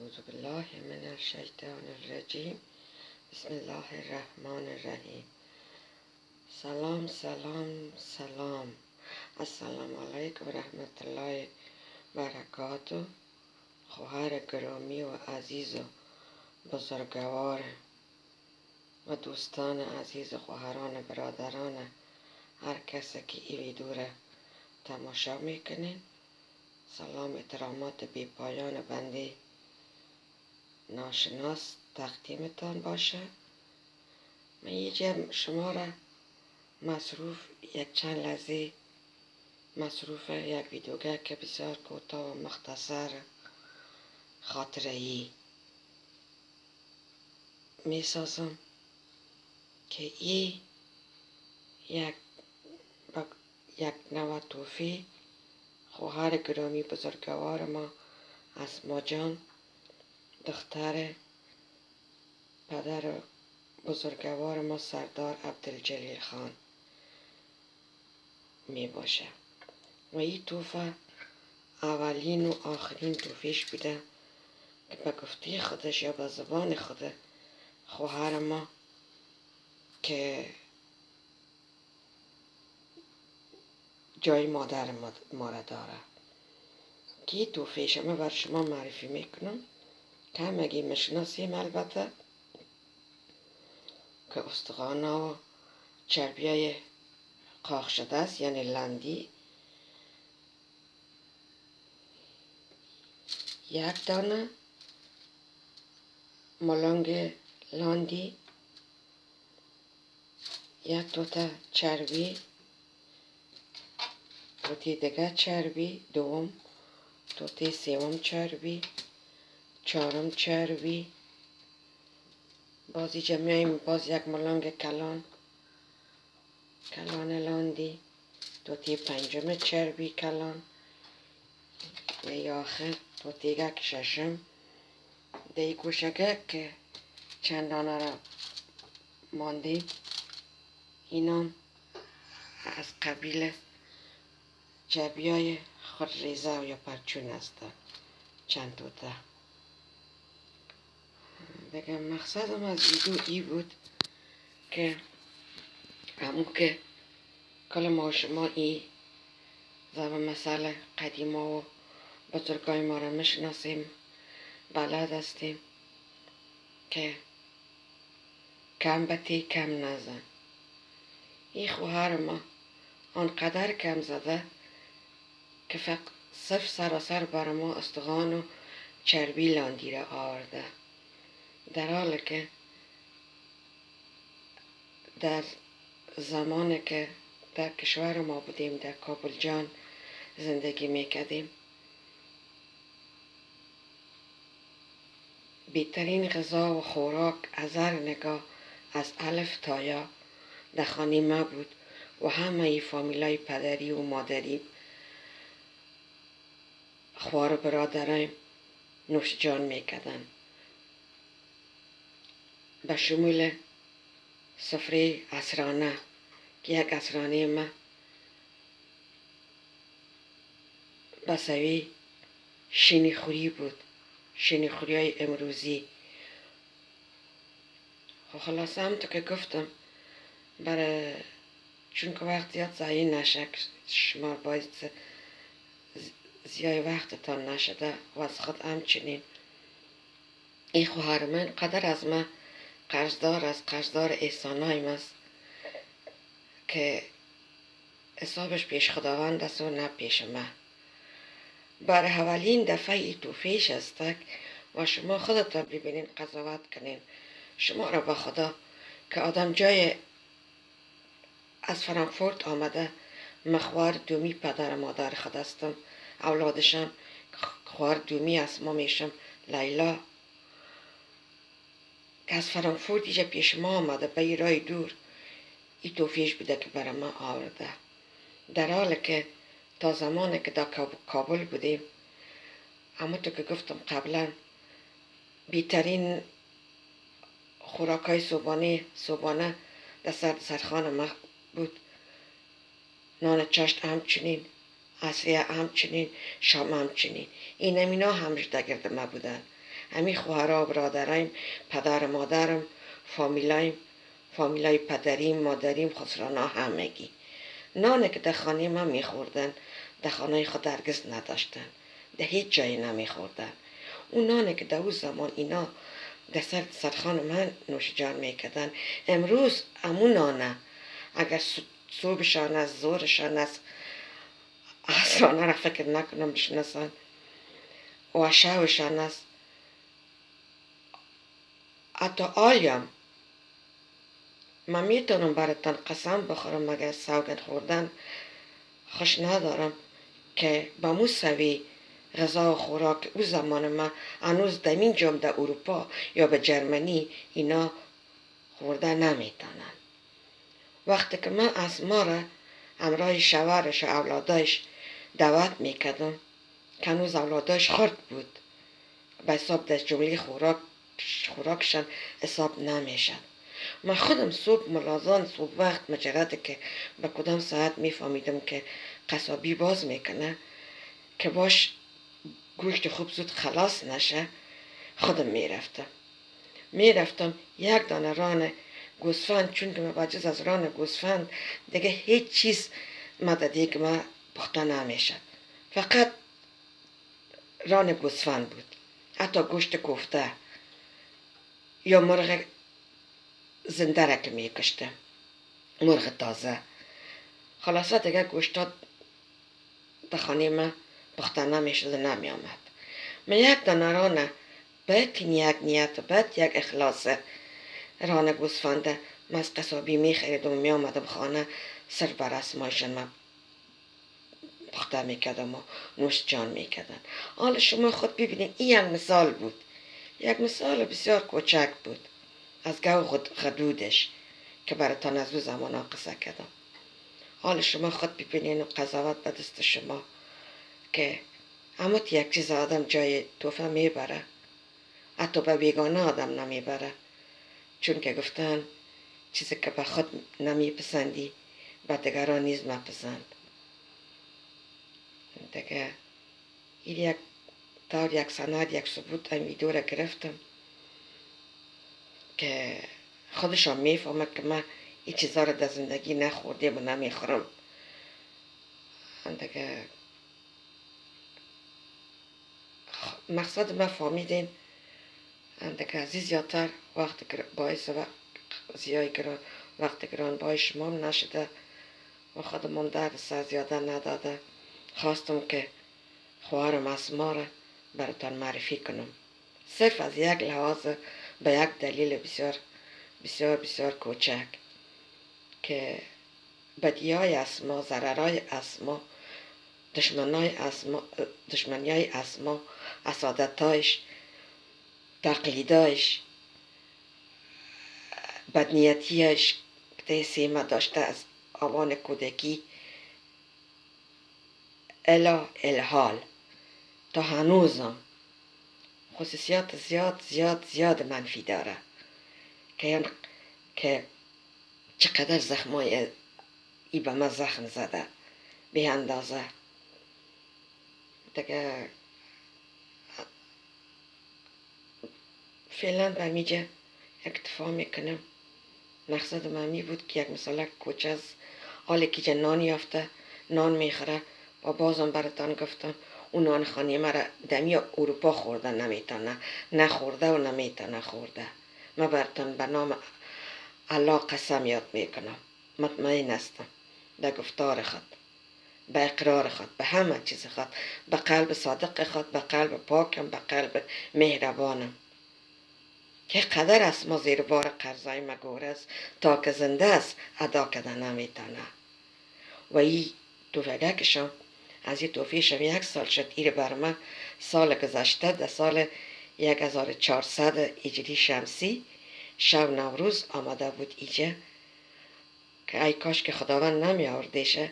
اعوذ بالله من الشیطان الرجیم. بسم الله الرحمن الرحیم. سلام سلام سلام. السلام علیکم و رحمت الله برکاته. خواهر گرامی و عزیز و بزرگوار و دوستان عزیز، خواهران، برادران، هر کسی که این ویدیو را تماشا میکنین، سلام احترامات بی پایان بنده ناشناس تقدیمتان باشه. من یه شما را مصروف یک چند لحظه مصروف یک ویدیوگه که بسیار کوتاه و مختصر خاطره‌ای می سازم که این یک نوع توفی خواهر گرامی بزرگوار ما اسما جان، دختر پدر بزرگوار ما سردار عبدالجلیل خان می باشه و این توفه اولین و آخرین توفیش بوده که به گفته خودش یا به زبان خود خواهر ما که جای مادر ما را داره، که این توفیش ما بر شما معرفی میکنم که همگی مشناسیم. البته که استخوانا و چربیای قاق شده است، یعنی لندی، یک دانه ملنگ لاندی، یک دوتا چربی، توتی دیگه چربی دوم، توتی سوم چربی، چهارم چربی، بازی جمعیم باز یک ملنگ کلان لاندی، توتی پنجم چربی کلان و یا آخر توتی ششم. دی گوشگه که چندانه را ماندیم، اینام از قبیل چربیای خودریزه و یا پرچون هستن. چند توته بگم مقصدم از ویدیو ای بود که همون که کل ما شما ای زب مسئله قدیما و بزرگای ما را مشناسیم، بلد هستیم که کم بتی کم نزن. این خواهر ما آنقدر کم زده که صرف سراسر بر ما استخوان و چربی لاندی را آورده، در حالی که در زمانی که در کشور ما بودیم، در کابل جان زندگی میکردیم، بهترین غذا و خوراک از هر نگاه از الف تا یا در خانه ما بود و همه فامیلای پدری و مادری خوار برادرایم نوش جان میکردن، به شمول سفره عصرانه که یک عصرانه ما بسوی شینی خوری بود، شینی خوری های امروزی. خلاصه هم تو که گفتم برای چون که وقت زیاد ضایع نشه، شما باید زیای وقتتان نشده و از خود همچنین این خواهر من قدر از من قرضدار احسانایم است که حسابش پیش خداوند است و نه پیش من. برای اولین دفعه ای توفیش است و شما خودتان ببینین، قضاوت کنین. شما را به خدا که آدم جای از فرانکفورت آمده، مخوار دومی پدر مادر خود هستم، اولادشم خوار دومی اسما میشم لیلا، که از فرانکفورت ایجا پیش ما آمده به این رای دور، این توفیش بوده که برای ما آورده، در حالی که تا زمانی که در کابل بودیم، اما تو که گفتم قبلا، بیترین خوراکای صبحانه در سرخان ما بود. نان چاشت همچنین، عصریه همچنین، شام همچنین. اینا همش در گرد ما بودن همی خواهرها و برادرایم، پدر و مادرم، فامیلای پدریم، مادریم، خسرانا همگی. نانی که در خانه من میخوردن در خانه خود هرگز نداشتن، در هیچ جایی نمیخوردن. اون نانی که در اون زمان اینا در سرخان من نوش جان میکردن، امروز امون نانه اگر صبحشان است، ظهرشان است، عصرانه را فکر نکنم بشناسن و شبشان است. حتی آلیم من میتونم براتان قسم بخورم مگر سوگند خوردن خوش ندارم که به موسوی غذا و خوراک او زمان ما هنوز در این جام در اروپا یا به جرمنی اینا خورده نمیتونن. وقتی که من اسما را همراه شوهرش و اولادش دعوت میکردم که هنوز اولادش خرد بود، به حساب در جمله خوراکشان حساب نمیشد. من خودم صبح ملازان صبح وقت مجرد که به کدام ساعت میفهمیدم که قصابی باز میکنه که باش گوشت خوب زود خلاص نشه، خودم میرفتم یک دانه ران گوسفند، چون که مبجز از ران گوسفند دیگه هیچ چیز دیگه ما پخته نمیشد، فقط ران گوسفند بود. حتی گوشت کوفته یا مرغ زنده را که میکشته، مرغ تازه، خلاصه دیگه گوشتات در خانه من پخته نمیشد و نمی آمد. من یک دانه رانه باید یک نیت و باید یک اخلاص رانه گوسفنده من از قصابی میخریدم و می آمدم خانه، سر بر اسمایشان من پخته میکردم و نوش جان میکردن. حالا شما خود ببینید این یک مثال بود، یک مثال بسیار کوچک بود از گو غدودش که براتان از او زمان ها قصه کردم. حالا شما خود ببینید و قضاوت به دست شما که همت یک چیز آدم جای توفه میبره، حتی به بیگانه آدم نمیبره، چون که گفتن چیزی که به خود نمیپسندی به دیگران نیز مپسند. دیگه این یک طور یک سند یک ثبوت این ویدیو را گرفتم که خودشان میفهمد که من این چیزا را در زندگی نخوردیم و نمیخورم. دیگه مقصد من فهمیدین دیگه از زیادتر وقت باعث زیای گران وقت گران باعث شما نشده و خودمون درد سر زیاده نداده، خواستم که خواهرم اسما را براتان معرفی کنم، صرف از یک لحاظ به یک دلیل بسیار بسیار بسیار کوچک که بدیهای اسما، ضررهای اسما، دشمنیهای اسما، حسادتایش، تقلیدایش، بدنیتیش که سیمه داشته از آوان کودکی الا الحال تا هنوزم خصوصیات زیاد زیاد زیاد منفی داره که چقدر زخمای ای به من زخم زده به اندازه. دیگه فعلا به میجا اکتفا میکنم. مقصد من می بود که یک مثال کوچه از حالی که نان یافته نان میخوره و بازم براتان گفتم اون نان خانی مرا دمی اروپا خورده نمیتونه نخورده و نمیتونه خورده. من براتان به نام الله قسم یاد میکنم، مطمئن هستم به گفتار خود، به اقرار خود، به همه چیز خود، به قلب صادق خود، به قلب پاکم، به قلب مهربانم که قدر است ما زیر بار قرضای مگورز تا که زنده است ادا کده نمیتونه. و ای توفیقه کشم از این توفیقشم 1 سال شد ایر بر من سال گذشته در سال 1400 هجری شمسی شب نوروز آمده بود ایجا که ای کاش که خداوند نمی آوردیشه